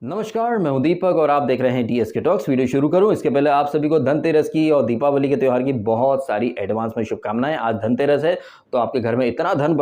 नमस्कार, मैं हूं दीपक और आप देख रहे हैं DSK टॉक्स। वीडियो शुरू करूं इसके पहले आप सभी को धनतेरस की और दीपावली के त्यौहार की बहुत सारी एडवांस में शुभकामनाएं। आज धनतेरस है तो आपके घर में इतना धन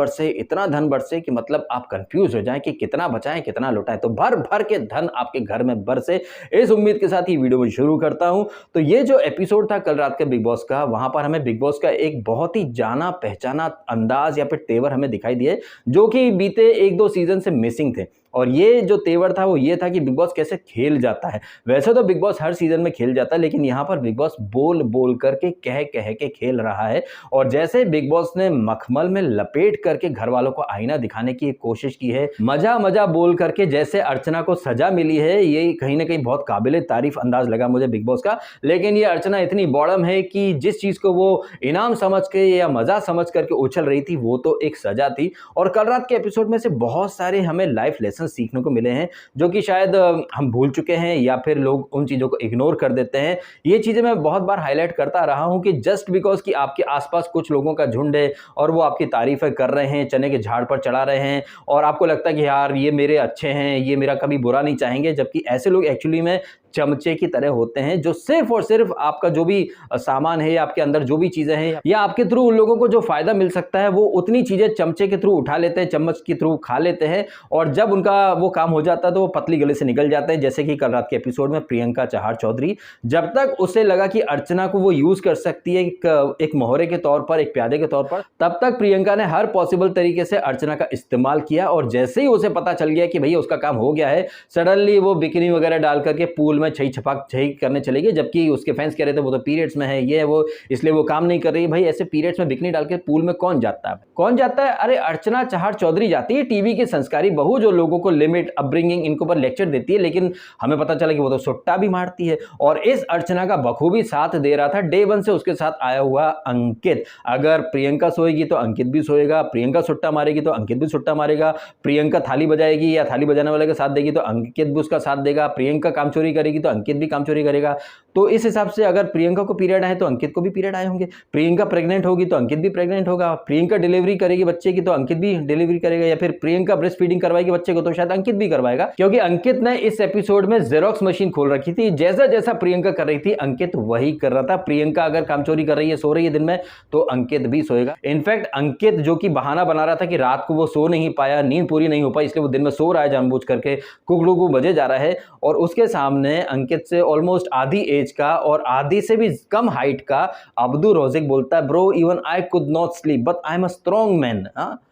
बरसे कि मतलब आप कंफ्यूज हो जाएं कि कितना बचाएं कितना लुटाएं। तो भर भर के धन आपके घर में बरसे, इस उम्मीद के साथ ही वीडियो में शुरू करता हूं। तो ये जो एपिसोड था कल रात के बिग बॉस का, वहां पर हमें बिग बॉस का एक बहुत ही जाना पहचाना अंदाज या फिर तेवर हमें दिखाई दिए जो कि बीते 1-2 सीजन से मिसिंग थे। और ये जो तेवर था वो ये था कि बिग बॉस कैसे खेल जाता है। वैसे तो बिग बॉस हर सीजन में खेल जाता है, लेकिन यहाँ पर बिग बॉस बोल बोल करके कह कह के खेल रहा है। और जैसे बिग बॉस ने मखमल में लपेट करके घर वालों को आईना दिखाने की कोशिश की है, मजा मजा बोल करके जैसे अर्चना को सजा मिली है, ये कहीं ना कहीं बहुत काबिले तारीफ अंदाज लगा मुझे बिग बॉस का। लेकिन ये अर्चना इतनी बॉडम है कि जिस चीज को वो इनाम समझ के या मजा समझ करके उछल रही थी वो तो एक सजा थी। और कल रात के एपिसोड में से बहुत सारे हमें लाइफ लेसन सीखने को मिले हैं जो कि शायद हम भूल चुके हैं या फिर लोग उन चीजों को इग्नोर कर देते हैं। ये चीजें मैं बहुत बार हाईलाइट करता रहा हूं कि जस्ट बिकॉज कि आपके आसपास कुछ लोगों का झुंड है और वो आपकी तारीफें कर रहे हैं, चने के झाड़ पर चढ़ा रहे हैं और आपको लगता है कि यार ये मेरे अच्छे हैं, ये मेरा कभी बुरा नहीं चाहेंगे, जबकि ऐसे लोग एक्चुअली में चमचे की तरह होते हैं जो सिर्फ और सिर्फ आपका जो भी सामान है, आपके अंदर जो भी चीजें हैं या आपके थ्रू उन लोगों को जो फायदा मिल सकता है वो उतनी चीजें चमचे के थ्रू उठा लेते हैं, चम्मच के थ्रू खा लेते हैं। और जब उनका वो काम हो जाता है तो वो पतली गले से निकल जाते हैं। जैसे कि कल रात के एपिसोड में प्रियंका चहार चौधरी, जब तक उसे लगा कि अर्चना को वो यूज कर सकती है एक मोहरे के तौर पर, एक प्यादे के तौर पर, तब तक प्रियंका ने हर पॉसिबल तरीके से अर्चना का इस्तेमाल किया। और जैसे ही उसे पता चल गया कि भैया उसका काम हो गया है, सडनली वो बिकिनी वगैरह डाल करके पूल में छई छपाक छई करने चले गए। जबकि उसके फैंस कह रहे थे वो तो पीरियड्स में है, ये है वो, इसलिए वो काम नहीं कर रही। भाई ऐसे पीरियड्स में बिकनी डाल के पूल में कौन जाता है? कौन जाता है? अरे अर्चना चहार चौधरी जाती है, टीवी की संस्कारी बहू जो लोगों को लिमिट, अपब्रिंगिंग, इनको पर लेक्चर देती है। लेकिन हमें पता चला कि वो तो सुट्टा भी मारती है। और इस अर्चना का बखूबी साथ दे रहा था डे वन से उसके साथ आया हुआ अंकित। अगर प्रियंका सोएगी तो अंकित भी सोएगा, प्रियंका सुट्टा मारेगी तो अंकित भी सुट्टा मारेगा, प्रियंका थाली बजाएगी या थाली बजाने वाले का साथ देगी तो अंकित भी उसका साथ देगा, प्रियंका काम चोरी करेगी तो अंकित भी काम चोरी करेगा। तो इस हिसाब से अगर प्रियंका को पीरियड आए तो अंकित को भी पीरियड आए होंगे, प्रियंका प्रेग्नेंट होगी तो अंकित भी प्रेग्नेंट होगा, प्रियंका डिलीवरी करेगी बच्चे की तो अंकित भी डिलीवरी करेगा, या फिर प्रियंका ब्रेस्ट फीडिंग करवाएगी बच्चे को तो शायद अंकित भी करवाएगा। क्योंकि अंकित ने इस एपिसोड में जेरोक्स मशीन खोल रखी थी। जैसा जैसा प्रियंका कर रही थी अंकित वही कर रहा था। प्रियंका अगर काम चोरी कर रही है, सो रही है दिन में, तो अंकित भी सोएगा। इनफैक्ट अंकित जो कि बहाना बना रहा था कि रात को वो सो नहीं पाया, नींद पूरी नहीं हो पाई, इसलिए वो दिन में सो रहा है जानबूझ करके, कुकड़ू बजे जा रहा है। और उसके सामने अंकित से ऑलमोस्ट आधी एज का और आधी से भी कम हाइट का अब्दू रोजिक बोलता है, bro even I could not sleep but I am a strong man.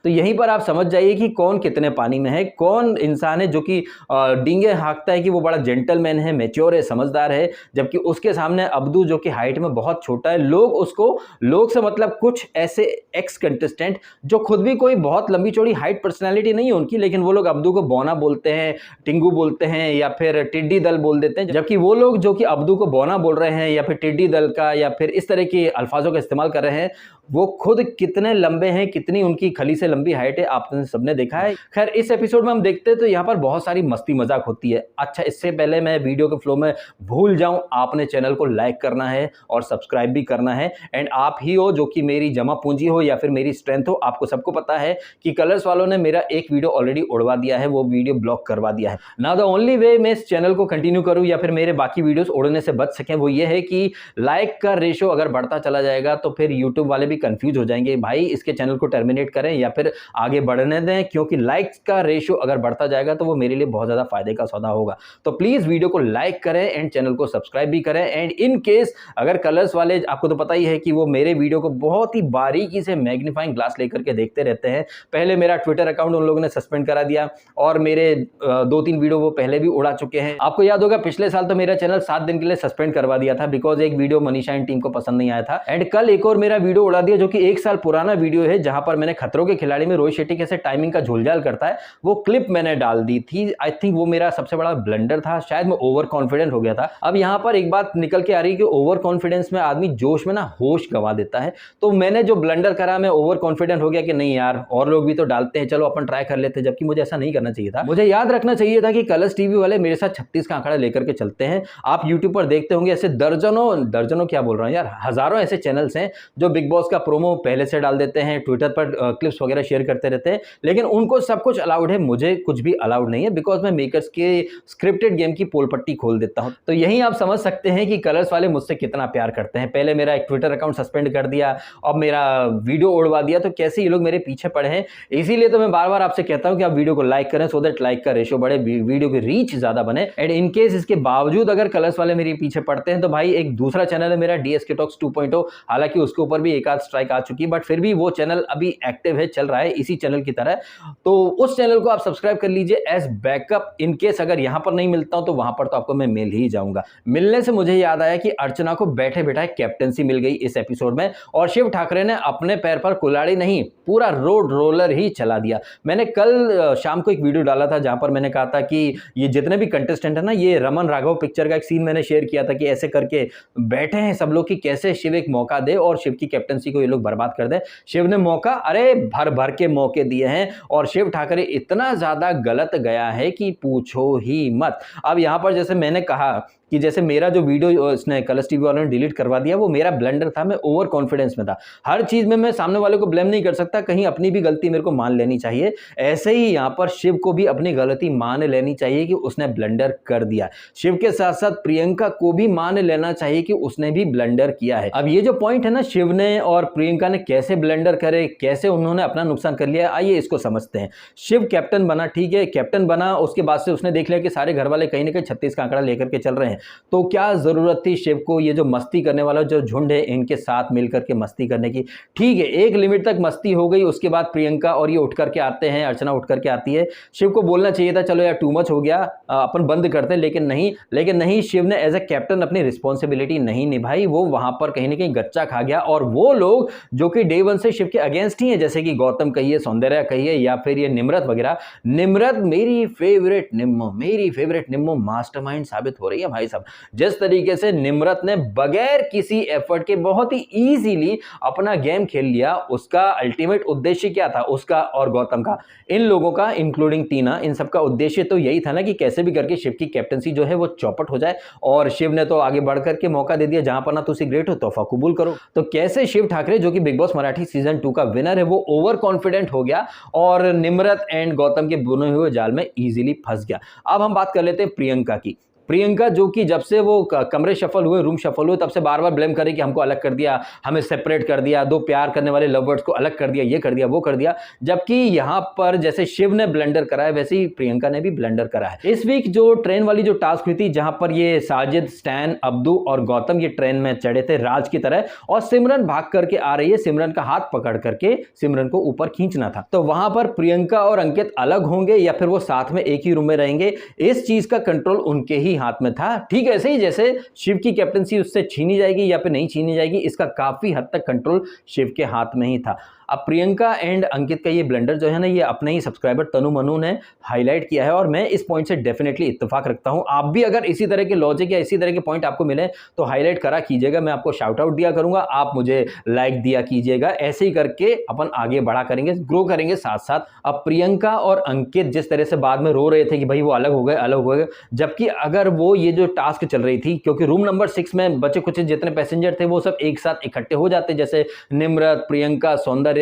तो यहीं पर आप समझ जाइए कि कौन कितने पानी में है, कौन इंसान है जो कि डींगे हाँकता है कि वो बड़ा जेंटलमैन है, मैच्योर है, समझदार है, जबकि उसके सामने अब्दू जो कि हाइट में बहुत छोटा है। लोग से मतलब कुछ ऐसे एक्स कंटेस्टेंट जो खुद भी कोई बहुत लंबी चौड़ी हाइट पर्सनैलिटी नहीं है उनकी, लेकिन वो लोग अब्दू को बौना बोलते हैं, टिंगू बोलते हैं या फिर टिड्डी दल बोल देते हैं। जबकि वो लोग जो कि अब्दू को बौना बोल रहे हैं या फिर टिड्डी दल का या फिर इस तरह के अल्फाजों का इस्तेमाल कर रहे हैं, वो खुद कितने लंबे हैं, कितनी उनकी खली से लंबी हाइट है, आपने सबने देखा है। खैर इस एपिसोड में हम देखते हैं तो यहाँ पर बहुत सारी मस्ती मजाक होती है। अच्छा, इससे पहले मैं वीडियो के फ्लो में भूल जाऊं, आपने चैनल को लाइक करना है और सब्सक्राइब भी करना है। एंड आप ही हो जो कि मेरी जमा पूंजी हो या फिर मेरी स्ट्रेंथ हो। आपको सबको पता है कि कलर्स वालों ने मेरा एक वीडियो ऑलरेडी उड़वा दिया है, वो वीडियो ब्लॉक करवा दिया है। नाउ द ओनली वे मैं इस चैनल को कंटिन्यू करूं या फिर मेरे बाकी वीडियोस उड़ने से बच सकें वो ये है कि लाइक का रेशो अगर बढ़ता चला जाएगा तो फिर यूट्यूब वाले भी कंफ्यूज हो जाएंगे, भाई इसके चैनल को टर्मिनेट करें या फिर आगे बढ़ने दें, क्योंकि लाइक्स का रेशो अगर बढ़ता जाएगा तो वो मेरे लिए बहुत ज्यादा फायदे का सौदा होगा। तो प्लीज वीडियो को लाइक करें एंड चैनल को सब्सक्राइब भी करें। एंड इन केस अगर कलर्स वाले, आपको तो पता ही है कि वो मेरे वीडियो को बहुत ही बारीकी से मैग्नीफाइंग ग्लास लेकर के देखते रहते हैं। पहले मेरा ट्विटर अकाउंट उन लोगों ने सस्पेंड करा दिया और मेरे 2-3 वीडियो वो पहले भी उड़ा चुके हैं। आपको याद होगा पिछले साल तो मेरा चैनल 7 दिन के लिए सस्पेंड करवा दिया था बिकॉज एक वीडियो मनीषा एंड टीम को पसंद नहीं आया था। एंड कल एक और मेरा वीडियो उड़ा दिया जो कि 1 साल पुराना वीडियो है, जहां पर मैंने खतरों के खिलाड़ी में रोहित शेट्टी कैसे टाइमिंग का झोलझाल करता है वो क्लिप मैंने डाल दी थी। आई थिंक वो मेरा सबसे बड़ा ब्लंडर था, शायद मैं ओवर कॉन्फिडेंट हो गया था। अब यहां पर एक बात निकल के आ रही है कि ओवर कॉन्फिडेंस में आदमी जोश में ना होश गंवा देता है। तो मैंने जो ब्लंडर करा, मैं ओवर कॉन्फिडेंट हो गया कि नहीं यार और लोग भी तो डालते हैं, चलो अपन ट्राई कर लेते हैं, जबकि मुझे ऐसा नहीं करना चाहिए था। मुझे याद रखना चाहिए था कि कलर्स टीवी वाले मेरे साथ 36 का आंकड़ा लेकर करके चलते हैं। आप यूट्यूब पर देखते होंगे ऐसे दर्जनों क्या बोल रहा हूँ यार, हजारों ऐसे चैनल्स हैं जो बिग बॉस का प्रोमो पहले से डाल देते हैं, ट्विटर पर क्लिप्स वगैरह शेयर करते रहते हैं, लेकिन उनको सब कुछ अलाउड है, मुझे कुछ भी अलाउड नहीं है, बिकॉज मैं मेकर्स के स्क्रिप्टेड गेम की पोल पट्टी खोल देता हूं। तो यही आप समझ सकते हैं कि कलर्स वाले मुझसे कितना प्यार करते हैं। पहले मेरा एक ट्विटर अकाउंट सस्पेंड कर दिया, अब मेरा वीडियो उड़वा दिया, तो कैसे ये लोग मेरे पीछे पड़े हैं। इसीलिए तो मैं बार बार आपसे कहता हूं कि आप वीडियो को लाइक करें, सो दैट लाइक का रेशियो बढ़े, वीडियो की रीच ज्यादा बने। एंड इन केस इसके बावजूद अगर कलर्स वाले मेरे पीछे पड़ते हैं तो भाई एक दूसरा चैनल है मेरा डीएसके टॉक्स 2.0, हालांकि उसके ऊपर भी एक आध स्ट्राइक आ चुकी है, बट फिर भी वो चैनल अभी एक्टिव है, चल रहा है इसी चैनल की तरह। तो उस चैनल को आप सब्सक्राइब कर लीजिए एज बैकअप, इन केस अगर यहां पर नहीं मिलता हूं तो वहां पर तो आपको मैं मिल ही जाऊंगा। मिलने से मुझे याद आया कि अर्चना को बैठे बैठाए कैप्टेंसी मिल गई इस एपिसोड में, और शिव ठाकरे ने अपने पैर पर कुल्हाड़ी नहीं, पूरा रोड रोलर ही चला दिया। मैंने कल शाम को एक वीडियो डाला था जहां पर मैंने कहा था कि ये जितने भी कंटेस्टेंट है ना, ये रमन राघव पिक्चर का एक सीन मैंने शेयर किया था कि ऐसे करके बैठे हैं सब लोग कि कैसे शिव एक मौका दे और शिव की कैप्टेंसी को ये लोग बर्बाद कर दे। शिव ने मौका, अरे भर भर के मौके दिए हैं, और शिव ठाकरे इतना ज्यादा गलत गया है कि पूछो ही मत। अब यहां पर जैसे मैंने कहा कि जैसे मेरा जो वीडियो इसने कलर्स टीवी वालों ने डिलीट करवा दिया, वो मेरा ब्लंडर था, मैं ओवर कॉन्फिडेंस में था। हर चीज में मैं सामने वाले को ब्लेम नहीं कर सकता, कहीं अपनी भी गलती मेरे को मान लेनी चाहिए। ऐसे ही यहां पर शिव को भी अपनी गलती मान लेनी चाहिए कि उसने ब्लंडर कर दिया। शिव के साथ साथ प्रियंका को भी मान लेना चाहिए कि उसने भी ब्लंडर किया है। अब ये जो पॉइंट है ना, शिव ने और प्रियंका ने कैसे ब्लंडर करे, कैसे उन्होंने अपना नुकसान कर लिया, आइए इसको समझते हैं। शिव कैप्टन बना, ठीक है, कैप्टन बना, उसके बाद से उसने देख लिया कि सारे घर वाले कहीं ना कहीं 36 का आंकड़ा लेकर के चल रहे हैं, तो क्या जरूरत थी शिव को ये जो मस्ती करने वाला जो झुंड है इनके साथ मिलकर के मस्ती करने की। ठीक है, एक लिमिट तक मस्ती हो गई, उसके बाद प्रियंका और ये उठ करके आते हैं, अर्चना उठ करके आती है। शिव को बोलना चाहिए था चलो यार टू मच हो गया, अपन बंद करते हैं, लेकिन नहीं, शिव ने एज ए कैप्टन अपनी रिस्पॉन्सिबिलिटी नहीं निभाई, वो वहां पर कहीं ना कहीं गच्चा खा गया। और वो लोग जो कि डे वन से शिव के अगेंस्ट ही है, जैसे कि गौतम कहिए, सौंदर्या कहिए, या फिर ये निम्रत वगैरह। निम्रत मेरी फेवरेट निम्मो मास्टरमाइंड साबित हो रही है भाई साहब। जिस तरीके से निम्रत ने बगैर किसी एफर्ट के बहुत ही इजीली अपना गेम खेल लिया, उसका अल्टीमेट उद्देश्य क्या था, उसका और गौतम का, इन लोगों का इंक्लूडिंग टीना, इन सबका उद्देश्य तो यही था ना कि कैसे भी करके शिव की कैप्टनसी जो है वो चौपट हो जाए। और शिव ने तो आगे बढ़ करके मौका दे दिया, जहां पर ना तुसी ग्रेट हो तोहफा कबूल करो। तो कैसे शिव ठाकरे जो कि बिग बॉस मराठी सीजन 2 का विनर है, वो ओवर कॉन्फिडेंट हो गया और निम्रत एंड गौतम के बुने हुए जाल में इजीली फंस गया। अब हम बात कर लेते हैं प्रियंका की। प्रियंका जो कि जब से वो कमरे शफल हुए, रूम शफल हुए, तब से बार बार ब्लेम करे कि हमको अलग कर दिया, हमें सेपरेट कर दिया, दो प्यार करने वाले लवर्स को अलग कर दिया, ये कर दिया, वो कर दिया। जबकि यहां पर जैसे शिव ने ब्लंडर करा है, वैसे ही प्रियंका ने भी ब्लंडर करा है। इस वीक जो ट्रेन वाली जो टास्क हुई थी, जहां पर ये साजिद, स्टैन, अब्दू और गौतम ये ट्रेन में चढ़े थे राज की तरह, और सिमरन भाग करके आ रही है, सिमरन का हाथ पकड़ करके सिमरन को ऊपर खींचना था। तो वहां पर प्रियंका और अंकित अलग होंगे या फिर वो साथ में एक ही रूम में रहेंगे, इस चीज का कंट्रोल उनके ही हाथ में था। ठीक ऐसे ही जैसे शिव की कैप्टनसी उससे छीनी जाएगी या फिर नहीं छीनी जाएगी, इसका काफी हद तक कंट्रोल शिव के हाथ में ही था। अब प्रियंका एंड अंकित का ये ब्लंडर जो है ना, ये अपने ही सब्सक्राइबर तनु मनु ने हाईलाइट किया है, और मैं इस पॉइंट से डेफिनेटली इत्तेफाक रखता हूं। आप भी अगर इसी तरह के लॉजिक या इसी तरह के पॉइंट आपको मिले तो हाईलाइट करा कीजिएगा, मैं आपको शाउट आउट दिया करूंगा, आप मुझे लाइक दिया कीजिएगा। ऐसे ही करके अपन आगे बढ़ा करेंगे, ग्रो करेंगे साथ साथ। अब प्रियंका और अंकित जिस तरह से बाद में रो रहे थे कि भाई वो अलग हो गए, जबकि अगर वो ये जो टास्क चल रही थी, क्योंकि रूम नंबर 6 में बचे कुछ जितने पैसेंजर थे वो सब एक साथ इकट्ठे हो जाते, जैसे निम्रत, प्रियंका, सौंदर्या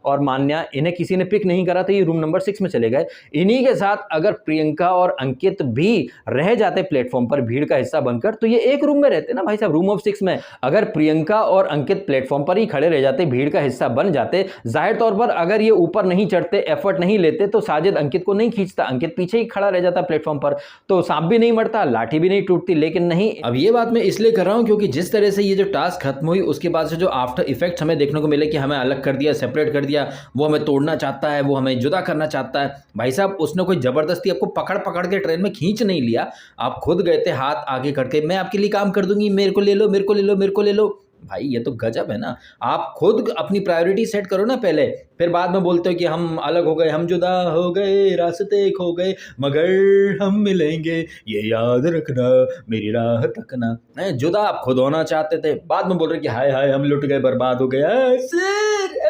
और मान्या, इन्हें किसी ने पिक नहीं करा तो ये रूम नंबर 6 में चले गए। इन्हीं के साथ अगर प्रियंका और अंकित भी रह जाते प्लेटफॉर्म पर भीड़ का हिस्सा बनकर, तो ये एक रूम में रहते ना भाई साहब, रूम ऑफ 6 में। अगर प्रियंका और अंकित प्लेटफॉर्म पर ही खड़े रह जाते, भीड़ का हिस्सा बन जाते, जाहिर तौर पर अगर ये ऊपर नहीं चढ़ते, एफर्ट नहीं लेते, तो साजिद अंकित को नहीं खींचता, अंकित पीछे ही खड़ा रह जाता प्लेटफॉर्म पर, तो सांप भी नहीं मरता, लाठी भी नहीं टूटती। लेकिन नहीं, अब ये बात मैं इसलिए कर रहा हूं क्योंकि जिस तरह से ये जो टास्क खत्म हुई, उसके बाद से जो आफ्टर इफेक्ट हमें देखने को मिले कि हमें अलग कर दिया, सेपरेट कर दिया, वो हमें तोड़ना चाहता है, वो हमें जुदा करना चाहता है। भाई साहब, उसने कोई जबरदस्ती आपको पकड़ पकड़ के ट्रेन में खींच नहीं लिया, आप खुद गए थे हाथ आगे करके, मैं आपके लिए काम कर दूंगी, मेरे को ले लो, मेरे को ले लो, मेरे को ले लो। भाई ये तो गजब है ना। आप खुद अपनी प्रायोरिटी सेट करो ना पहले, फिर बाद में बोलते हो कि हम अलग हो गए, हम जुदा हो गए, रास्ते खो गए, मगर हम मिलेंगे, ये याद रखना, मेरी राह तकना। जुदा आप खुद होना चाहते थे, बाद में बोल रहे कि हाय हाय हम लुट गए, बर्बाद हो गए। सर,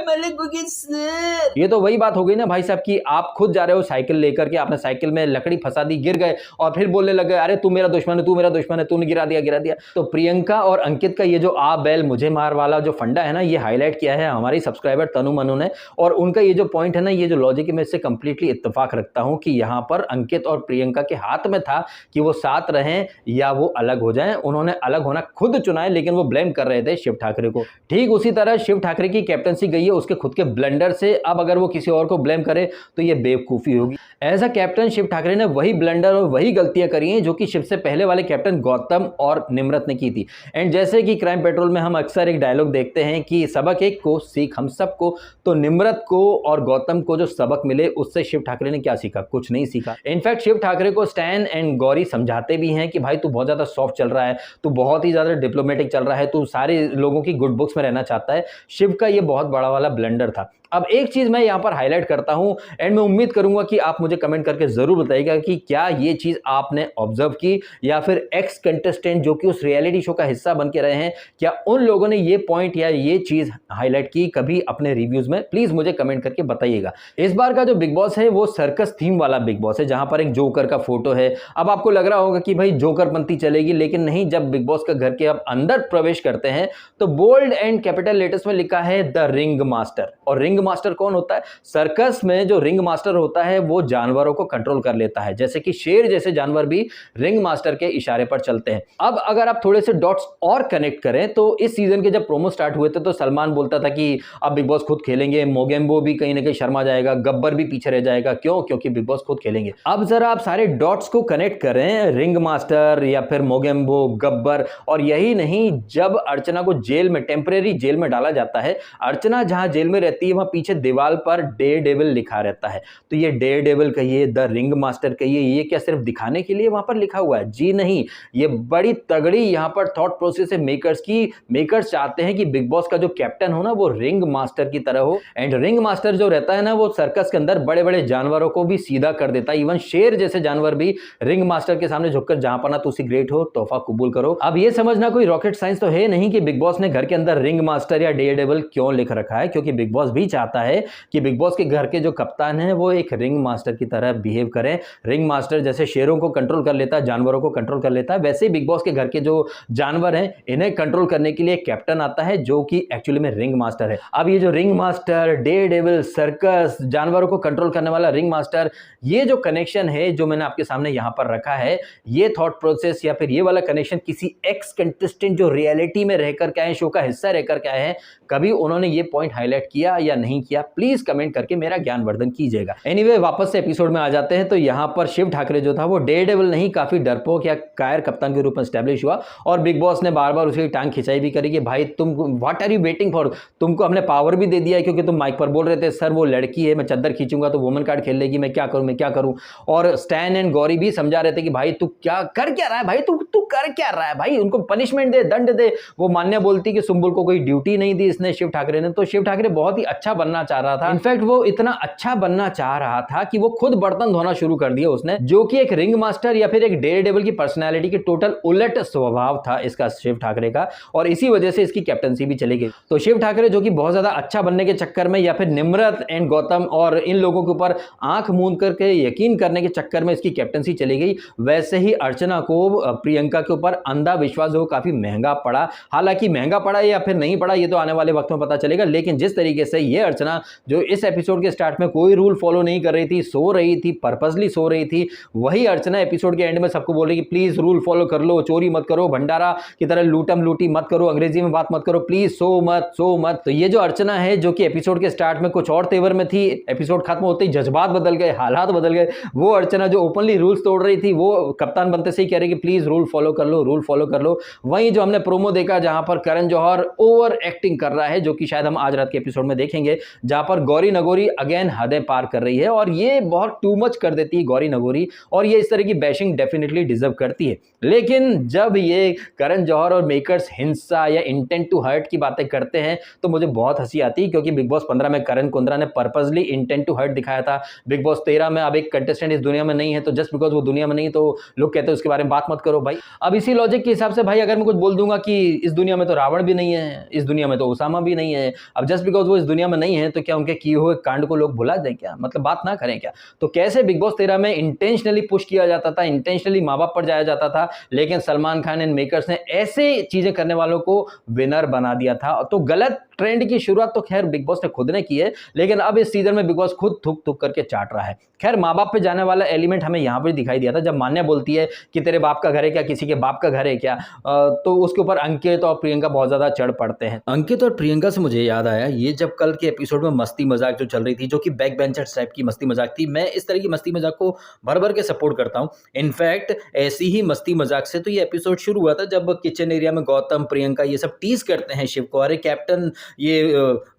ये तो वही बात हो गई ना भाई साहब कि आप खुद जा रहे हो साइकिल लेकर के, आपने साइकिल में लकड़ी फंसा दी, गिर गए और फिर बोलने लगे अरे तू मेरा दुश्मन है, तू मेरा दुश्मन है, तूने गिरा दिया। तो प्रियंका और अंकित का ये जो आ बैल मुझे मार वाला जो फंडा है ना, ये हाईलाइट किया है हमारी सब्सक्राइबर तनु मनु ने। और उनका ये जो पॉइंट है ना, ये जो लॉजिक है, मैं इससे कंप्लीटली इत्तेफाक रखता हूं कि यहां पर अंकित और प्रियंका के हाथ में था कि वो साथ रहें या वो अलग हो जाएं। उन्होंने अलग होना खुद चुना है, लेकिन वो ब्लेम कर रहे थे शिव ठाकरे को। ठीक उसी तरह शिव ठाकरे की कैप्टनसी गई है उसके खुद के ब्लंडर से। अब अगर वो किसी और को ब्लेम करे तो ये बेवकूफी होगी। As a captain Shiv Thackeray ने वही ब्लंडर और वही गलतियां करी हैं जो कि शिव से पहले वाले कैप्टन गौतम और निम्रत ने की थी। एंड जैसे कि क्राइम पेट्रोल में हम अक्सर एक डायलॉग देखते हैं कि सबक एक को सीख हम सबको, तो निम्रत को और गौतम को जो सबक मिले उससे शिव ठाकरे ने क्या सीखा? कुछ नहीं सीखा। इनफैक्ट शिव ठाकरे को स्टैन एंड गौरी समझाते भी हैं कि भाई तू बहुत ज्यादा सॉफ्ट चल रहा है, तू बहुत ही ज्यादा डिप्लोमेटिक चल रहा है, तू सारे लोगों की गुड बुक्स में रहना चाहता है। शिव का ये बहुत बड़ा वाला ब्लंडर था। अब एक चीज मैं यहां पर हाईलाइट करता हूं एंड मैं उम्मीद करूंगा कि आप मुझे कमेंट करके जरूर बताइएगा कि क्या ये चीज आपने ऑब्जर्व की या फिर एक्स कंटेस्टेंट जो कि उस रियलिटी शो का हिस्सा बन के रहे हैं, क्या उन लोगों ने ये पॉइंट या ये चीज हाईलाइट की कभी अपने रिव्यूज में? प्लीज मुझे कमेंट करके बताइएगा। इस बार का जो बिग बॉस है वो सर्कस थीम वाला बिग बॉस है, जहां पर एक जोकर का फोटो है। अब आपको लग रहा होगा कि भाई जोकर पंथी चलेगी, लेकिन नहीं। जब बिग बॉस का घर के आप अंदर प्रवेश करते हैं तो बोल्ड एंड कैपिटल लेटर्स में लिखा है द रिंग मास्टर। और रिंग मास्टर कौन होता है? सर्कस में जो रिंग मास्टर होता है वो जानवरों को कंट्रोल कर लेता है, जैसे कि शेर जैसे जानवर भी रिंग मास्टर के इशारे पर चलते हैं। अब अगर आप थोड़े से डॉट्स और कनेक्ट करें तो इस सीजन के जब प्रोमो स्टार्ट हुए थे तो सलमान बोलता था कि अब बिग बॉस खुद खेलेंगे, मोगेम्बो भी कहीं ना कहीं शर्मा जाएगा, गब्बर भी पीछे रह जाएगा। क्यों? क्योंकि बिग बॉस खुद खेलेंगे। अब जरा आप सारे डॉट्स को कनेक्ट करें, रिंग मास्टर या फिर मोगेम्बो, गब्बर, और यही नहीं, जब अर्चना को जेल में, टेम्परेरी जेल में डाला जाता है, अर्चना जहां जेल में रहती है वहां पीछे दीवार पर डेयर डेविल लिखा रहता है। तो ये डेयर डेविल कहिए, द रिंग मास्टर कहिए, ये क्या सिर्फ दिखाने के लिए वहां पर लिखा हुआ है? जी नहीं, ये बड़ी तगड़ी यहां पर थॉट प्रोसेस है मेकर्स की। मेकर्स चाहते हैं कि बिग बॉस का जो कैप्टन हो ना वो रिंग मास्टर की तरह हो। एंड रिंग मास्टर जो रहता है ना वो सर्कस के अंदर बड़े बड़े जानवरों को भी सीधा कर देता है। इवन शेर जैसे जानवर भी रिंग मास्टर के सामने झुककर जहां पर ना तुसी ग्रेट हो, तोहफा कबूल करो। अब ये समझना कोई रॉकेट साइंस तो है नहीं कि बिग बॉस ने घर के अंदर रिंग मास्टर या डेयर डेविल क्यों लिख रखा है, क्योंकि बिग बॉस भी चाहता है कि बिग बॉस के घर के जो कप्तान हैं वो एक रिंग मास्टर की तरह बिहेव करें। रिंग मास्टर जैसे शेरों को कंट्रोल कर लेता है, जानवरों को कंट्रोल कर लेता है, वैसे ही बिग बॉस के घर के जो जानवर हैं इन्हें कंट्रोल करने के लिए कैप्टन आता है जो कि एक्चुअली में रिंग मास्टर है। अब ये जो ringmaster, daredevil, circus, जानवरों को कंट्रोल करने वाला रिंग मास्टर, ये जो कनेक्शन है जो मैंने आपके सामने यहां पर रखा है, ये थॉट प्रोसेस या फिर ये वाला कनेक्शन किसी एक्स कंटेस्टेंट जो रियलिटी में रहकर के आए, शो का हिस्सा रहकर के आए हैं, कभी उन्होंने ये पॉइंट हाईलाइट किया या नहीं किया? प्लीज कमेंट करके मेरा ज्ञानवर्धन कीजिएगा। एनीवे, वापस से एपिसोड में आ जाते हैं। तो यहां पर शिव ठाकरे जो था वो डेयर डेविल नहीं, काफी डरपोक या कायर कप्तान के रूप में स्टैब्लिश हुआ और बिग बॉस ने बार बार उसकी टांग खिंचाई भी करी कि भाई तुम what are you waiting for, तुमको हमने पावर भी दे दिया है, क्योंकि तुम माइक पर बोल रहे थे सर वो लड़की है, मैं चद्दर खींचूंगा तो वुमन कार्ड खेल लेगी, मैं क्या करूं। और स्टैन एंड गौरी भी समझा रहे थे कि भाई तू क्या कर क्या रहा है, भाई तू कर क्या रहा है, भाई उनको पनिशमेंट दे, दंड दे। वो मान्या बोलती कि सुंबुल को कोई ड्यूटी नहीं दी इसने, शिव ठाकरे ने। तो शिव ठाकरे बहुत ही अच्छा बनना चाह रहा था। इनफैक्ट वो इतना अच्छा बनना चाह रहा था कि वो खुद बर्तन धोना शुरू कर दिया उसने, जो कि एक रिंग मास्टर या फिर एक डेयर डेविल की पर्सनैलिटी के टोटल उलट स्वभाव था इसका, शिव ठाकरे का। और इसी वजह से इसकी कैप्टनसी भी चली गई। तो शिव ठाकरे जो कि बहुत ज्यादा अच्छा बनने के चक्कर में या फिर निम्रत एंड गौतम और इन लोगों के ऊपर आंख मूंद करके यकीन करने के चक्कर में इसकी कैप्टनसी चली गई, वैसे ही अर्चना को प्रियंका के ऊपर अंधा विश्वास जो काफी महंगा पड़ा। हालांकि महंगा पड़ा या फिर नहीं पड़ा ये तो आने वाले वक्त में पता चलेगा, लेकिन जिस तरीके से ये अर्चना जो इस एपिसोड के स्टार्ट में कोई रूल फॉलो नहीं कर रही थी, सो रही थी, पर्पसली सो रही थी, वही अर्चना एपिसोड के एंड में सबको बोल रही कि प्लीज रूल फॉलो कर लो, चोरी मत करो, भंडारा की तरह लूटम लूटी मत करो, अंग्रेजी में बात मत करो, प्लीज सो मत। तो ये जो अर्चना है जो कि एपिसोड के स्टार्ट में कुछ और तेवर में थी, एपिसोड खत्म होते ही जज्बात बदल गए, हालात बदल गए, वो अर्चना जो ओपनली रूल्स तोड़ रही थी वो कप्तान बनते से ही कह रही कि प्लीज रूल फॉलो कर लो। वहीं जो हमने प्रोमो देखा जहां पर करण जौहर ओवर एक्टिंग कर रहा है, जो कि शायद हम आज रात के एपिसोड में देखेंगे, है, जहां पर गौरी नगौरी अगेन हदें पार कर रही है और ये बहुत टू मच कर देती है गौरी नगौरी, और ये इस तरह की बैशिंग डेफिनेटली डिजर्व करती है। लेकिन जब ये करण जौहर और मेकर्स हिंसा या इंटेंट टू हर्ट की बातें करते हैं तो मुझे बहुत हंसी आती है, क्योंकि बिग बॉस 15 में करण कुंद्रा ने पर्पसली इंटेंट टू हर्ट दिखाया था। बिग बॉस 13 में अब एक कंटेस्टेंट इस दुनिया में नहीं है, तो जस्ट बिकॉज वो दुनिया में नहीं तो लोग कहते हैं उसके बारे में बात मत करो भाई। अब इसी लॉजिक के हिसाब से भाई अगर मैं कुछ बोल दूंगा कि इस दुनिया में तो रावण भी नहीं है, इस दुनिया में तो उसामा भी नहीं है, अब जस्ट बिकॉज वो इस दुनिया में नहीं है तो क्या उनके किए हुए कांड को लोग भुला दें क्या, मतलब बात ना करें क्या? तो कैसे बिग बॉस 13 में इंटेंशनली पुश किया जाता था, इंटेंशनली माँ बाप पर जाया जाता था, लेकिन सलमान खान एंड मेकर्स ने ऐसे चीजें करने वालों को विनर बना दिया था। तो गलत ट्रेंड की शुरुआत तो खैर बिग बॉस ने खुद ने की है, लेकिन अब इस सीजन में बिग बॉस खुद थुक थुक करके चाट रहा है। खैर माँ बाप पे जाने वाला एलिमेंट हमें यहां पर दिखाई दिया था, जब मान्या बोलती है कि तेरे बाप का घर है क्या, किसी के बाप का घर है क्या, तो उसके ऊपर अंकित और प्रियंका बहुत ज्यादा चढ़ पड़ते हैं। अंकित और प्रियंका से मुझे याद आया, ये जब कल के एपिसोड में मस्ती मजाक जो चल रही थी, जो कि बैक बेंचर्स टाइप की मस्ती मजाक थी, मैं इस तरह की मस्ती मजाक को भर भर के सपोर्ट करता हूं। इनफैक्ट ऐसी ही मस्ती मजाक से तो ये एपिसोड शुरू हुआ था जब किचन एरिया में गौतम प्रियंका ये सब टीज करते हैं शिव को, अरे कैप्टन ये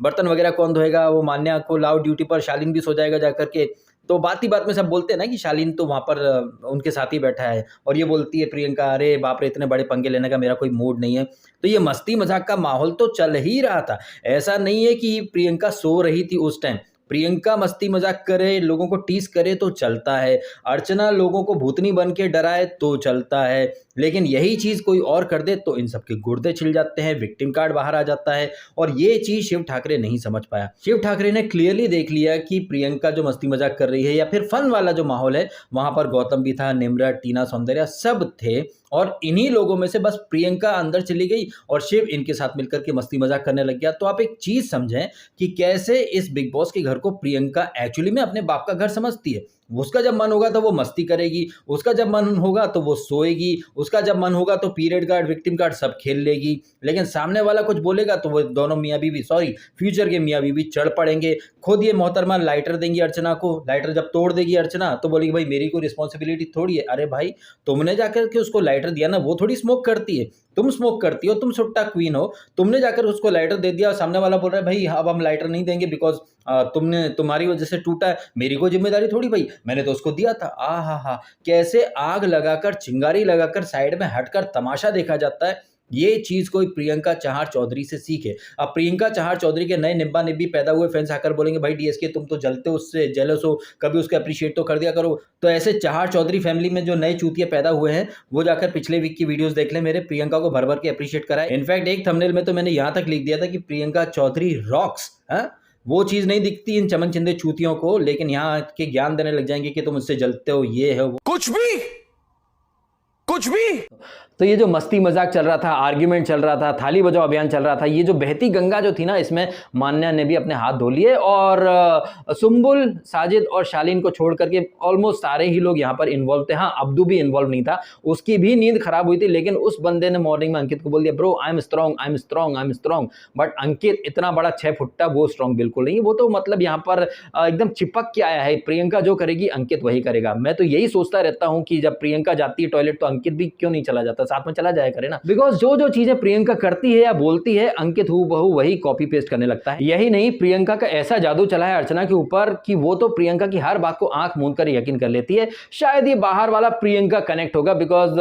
बर्तन वगैरह कौन धोएगा, वो मान्या को लाओ ड्यूटी पर, शालीन भी सो जाएगा जाकर के। तो बात ही बात में सब बोलते हैं ना कि शालीन तो वहां पर उनके साथ ही बैठा है, और ये बोलती है प्रियंका अरे बाप रे इतने बड़े पंगे लेने का मेरा कोई मूड नहीं है। तो ये मस्ती मजाक का माहौल तो चल ही रहा था, ऐसा नहीं है कि प्रियंका सो रही थी उस टाइम। प्रियंका मस्ती मजाक करे, लोगों को टीज करे तो चलता है, अर्चना लोगों को भूतनी बन के डराए तो चलता है, लेकिन यही चीज कोई और कर दे तो इन सबके गुर्दे छिल जाते हैं, विक्टिम कार्ड बाहर आ जाता है। और ये चीज शिव ठाकरे नहीं समझ पाया। शिव ठाकरे ने क्लियरली देख लिया कि प्रियंका जो मस्ती मजाक कर रही है या फिर फन वाला जो माहौल है, वहां पर गौतम भी था, निम्रत, टीना सौंदर्या सब थे, और इन्हीं लोगों में से बस प्रियंका अंदर चली गई और शिव इनके साथ मिलकर के मस्ती मजाक करने लग गया। तो आप एक चीज समझें कि कैसे इस बिग बॉस के घर को प्रियंका एक्चुअली में अपने बाप का घर समझती है। उसका जब मन होगा तो वो मस्ती करेगी, उसका जब मन होगा तो वो सोएगी, उसका जब मन होगा तो पीरियड कार्ड, विक्टिम कार्ड सब खेल लेगी। लेकिन सामने वाला कुछ बोलेगा तो वो दोनों मियाँ बीवी, सॉरी फ्यूचर के मियाँ बीवी चढ़ पड़ेंगे। खुद ये मोहतरमा लाइटर देंगी अर्चना को, लाइटर जब तोड़ देगी अर्चना तो बोलेगी भाई मेरी कोई रिस्पॉन्सिबिलिटी थोड़ी है। अरे भाई तुमने जाकर के उसको लाइटर दिया ना, वो थोड़ी स्मोक करती है, तुम स्मोक करती हो, तुम सुट्टा क्वीन हो, तुमने जाकर उसको लाइटर दे दिया और सामने वाला बोल रहा है भाई अब हम लाइटर नहीं देंगे बिकॉज तुमने तुम्हारी वजह से टूटा है, मेरी कोई जिम्मेदारी थोड़ी भाई, मैंने तो उसको दिया था। हा, कैसे आग लगाकर चिंगारी लगाकर साइड में हटकर तमाशा देखा जाता है। ये चीज कोई प्रियंका चहार चौधरी से सीखे। अब प्रियंका चहार चौधरी के नए निब्बा निब्बी पैदा हुए फैंस आकर बोलेंगे भाई डीएसके तुम तो जलते हो उससे, जेलस हो, कभी उसको अप्रिशिएट तो कर दिया करो। तो ऐसे चहार चौधरी फैमिली में जो नए चूतिया पैदा हुए हैं वो जाकर पिछले वीक की वीडियोस देख ले मेरे, प्रियंका को भर भर के अप्रिशिएट करा है। इनफैक्ट एक थंबनेल में तो मैंने यहां तक लिख दिया था कि प्रियंका चौधरी रॉक्स। वो चीज नहीं दिखती इन चमन चिंदे चूतियों को, लेकिन यहाँ के ज्ञान देने लग जाएंगे कि तुम उससे जलते हो, ये है वो, कुछ भी। तो ये जो मस्ती मजाक चल रहा था, आर्ग्यूमेंट चल रहा था, थाली बजाओ अभियान चल रहा था, ये जो बहती गंगा जो थी ना, इसमें मान्या ने भी अपने हाथ धो लिए और सुम्बुल, साजिद और शालीन को छोड़ करके ऑलमोस्ट सारे ही लोग यहाँ पर इन्वॉल्व थे। हाँ, अब्दू भी इन्वॉल्व नहीं था, उसकी भी नींद खराब हुई थी, लेकिन उस बंदे ने मॉर्निंग में अंकित को बोल दिया bro I am strong, I am strong, I am strong. But Ankit इतना बड़ा 6 फुट्टा, वो स्ट्रॉन्ग बिल्कुल नहीं, वो तो मतलब यहाँ पर एकदम चिपक के आया है। प्रियंका जो करेगी अंकित वही करेगा। मैं तो यही सोचता रहता हूँ कि जब प्रियंका जाती है टॉयलेट तो अंकित भी क्यों नहीं चला जाता, साथ में चला जाया करे ना, बिकॉज जो चीजें प्रियंका करती है या बोलती है अंकित हूबहू वही कॉपी पेस्ट करने लगता है। यही नहीं, प्रियंका का ऐसा जादू चला है अर्चना के ऊपर कि वो तो प्रियंका की हर बात को आंख मूंद कर यकीन कर लेती है। शायद ये बाहर वाला प्रियंका कनेक्ट होगा, बिकॉज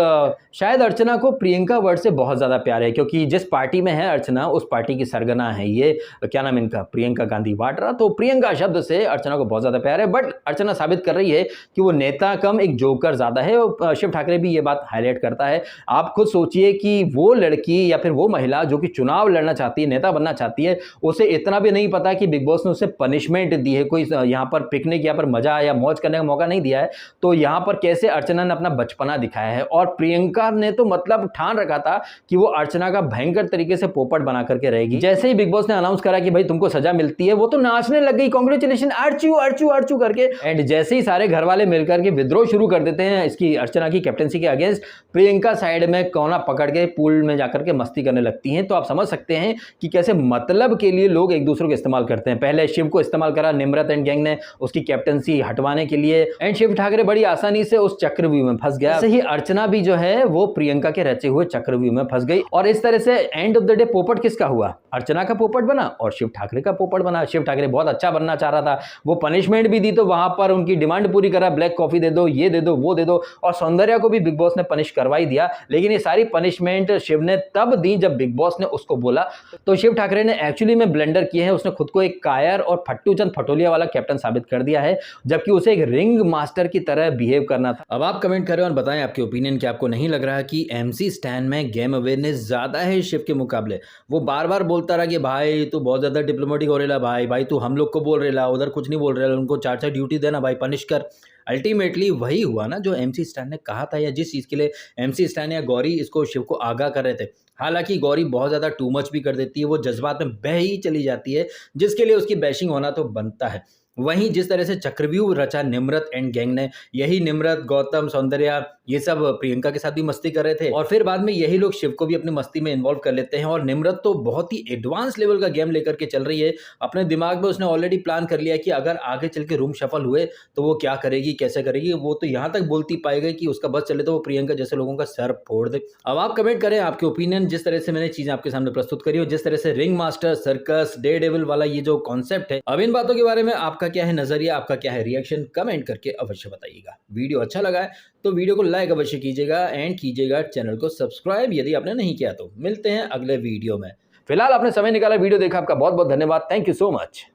शायद अर्चना को प्रियंका वर्ड से बहुत ज्यादा प्यार है, क्योंकि जिस पार्टी में है अर्चना उस पार्टी की सरगना है ये, क्या नाम इनका, प्रियंका गांधी वाड्रा। तो प्रियंका शब्द से अर्चना को बहुत ज्यादा प्यार है, बट अर्चना साबित कर रही है कि वो नेता कम एक जोकर ज्यादा है। शिव ठाकरे भी ये बात हाईलाइट करता है। आप खुद सोचिए कि वो लड़की या फिर वो महिला जो कि चुनाव लड़ना चाहती है, नेता बनना चाहती है, उसे इतना भी नहीं पता कि बिग बॉस ने उसे पनिशमेंट दी है, कोई यहाँ पर पिकनिक या पर मजा या मौज करने का मौका नहीं दिया है। तो यहाँ पर कैसे अर्चना ने अपना बचपना दिखाया है, और प्रियंका ने तो मतलब ठान रखा था कि वो अर्चना का भयंकर तरीके से पोपट बना करके रहेगी। जैसे ही बिग बॉस ने अनाउंस करा कि भाई तुमको सजा मिलती है, वो तो नाचने लग गई, कांग्रेचुलेशन अर्चू अर्चू अर्चू करके। एंड जैसे ही सारे घर वाले मिलकर के विद्रोह शुरू कर देते हैं इसकी अर्चना की कैप्टनसी के अगेंस्ट, प्रियंका साइड साइड में कोना पकड़ के पूल में जाकर के मस्ती करने लगती हैं। तो आप समझ सकते हैं कि कैसे मतलब के लिए लोग एक दूसरे को इस्तेमाल करते हैं। पहले शिव को इस्तेमाल करा निम्रत एंड गैंग ने उसकी कैप्टनसी हटवाने के लिए, एंड शिव ठाकरे बड़ी आसानी से उस चक्रव्यूह में फंस गया। ऐसे ही अर्चना भी जो है वो प्रियंका के रचे हुए चक्रव्यूह में फंस गई, और इस तरह से एंड ऑफ द डे पोपट किसका हुआ? अर्चना का पोपट बना और शिव ठाकरे का पोपट बना। शिव ठाकरे बहुत अच्छा बनना चाह रहा था, वो पनिशमेंट भी दी तो वहां पर उनकी डिमांड पूरी करा, ब्लैक कॉफी दे दो, ये दे दो, वो दे दो, और सौंदर्या को भी बिग बॉस ने पनिश करवा ही दिया। लेकिन ये सारी पनिशमेंट शिव ने तब दी जब बिग बॉस ने उसको बोला। तो शिव ठाकरे ने एक्चुअली में ब्लेंडर किए हैं, उसने खुद को एक कायर और फट्टू चंद फटोलिया वाला कैप्टन साबित कर दिया है, जबकि उसे एक रिंग मास्टर की तरह बिहेव करना था। अब आप कमेंट करें और बताएं आपके ओपिनियन कि आपको नहीं लग रहा कि एमसी स्टैन में गेम अवेयरनेस ज्यादा है शिव के मुकाबले? वो बार बार बोलता रहा कि भाई तू बहुत ज्यादा डिप्लोमेटिक हो रहा, भाई तू हम लोग को बोल रहा, उधर कुछ नहीं बोल रहा, उनको 4-4 ड्यूटी देना भाई, पनिश कर। अल्टीमेटली वही हुआ ना जो एमसी स्टैन ने कहा था, या जिस चीज के लिए एमसी स्टैन या गौरी इसको शिव को आगाह कर रहे थे। हालांकि गौरी बहुत ज्यादा टू मच भी कर देती है, वो जज्बात में बह ही चली जाती है, जिसके लिए उसकी बैशिंग होना तो बनता है। वहीं जिस तरह से चक्रव्यूह रचा निम्रत एंड गैंग ने, यही निम्रत, गौतम, सौंदर्या ये सब प्रियंका के साथ भी मस्ती कर रहे थे, और फिर बाद में यही लोग शिव को भी अपनी मस्ती में इन्वॉल्व कर लेते हैं। और निम्रत तो बहुत ही एडवांस लेवल का गेम लेकर के चल रही है। अपने दिमाग में उसने ऑलरेडी प्लान कर लिया कि अगर आगे चल के रूम शफल हुए तो वो क्या करेगी, कैसे करेगी। वो तो यहाँ तक बोलती पाएगी कि उसका बस चले तो वो प्रियंका जैसे लोगों का सर फोड़ दे। अब आप कमेंट करें आपके ओपिनियन, जिस तरह से मैंने चीजें आपके सामने प्रस्तुत करी हो, जिस तरह से ring master, circus, day devil वाला ये जो कॉन्सेप्ट है, अब इन बातों के बारे में आपका क्या है नजरिया, आपका क्या है रिएक्शन, कमेंट करके अवश्य बताइएगा। वीडियो अच्छा लगा है तो वीडियो को लाइक अवश्य कीजिएगा, एंड कीजिएगा चैनल को सब्सक्राइब यदि आपने नहीं किया तो। मिलते हैं अगले वीडियो में। फिलहाल आपने समय निकाला, वीडियो देखा, आपका बहुत बहुत धन्यवाद। Thank you so much.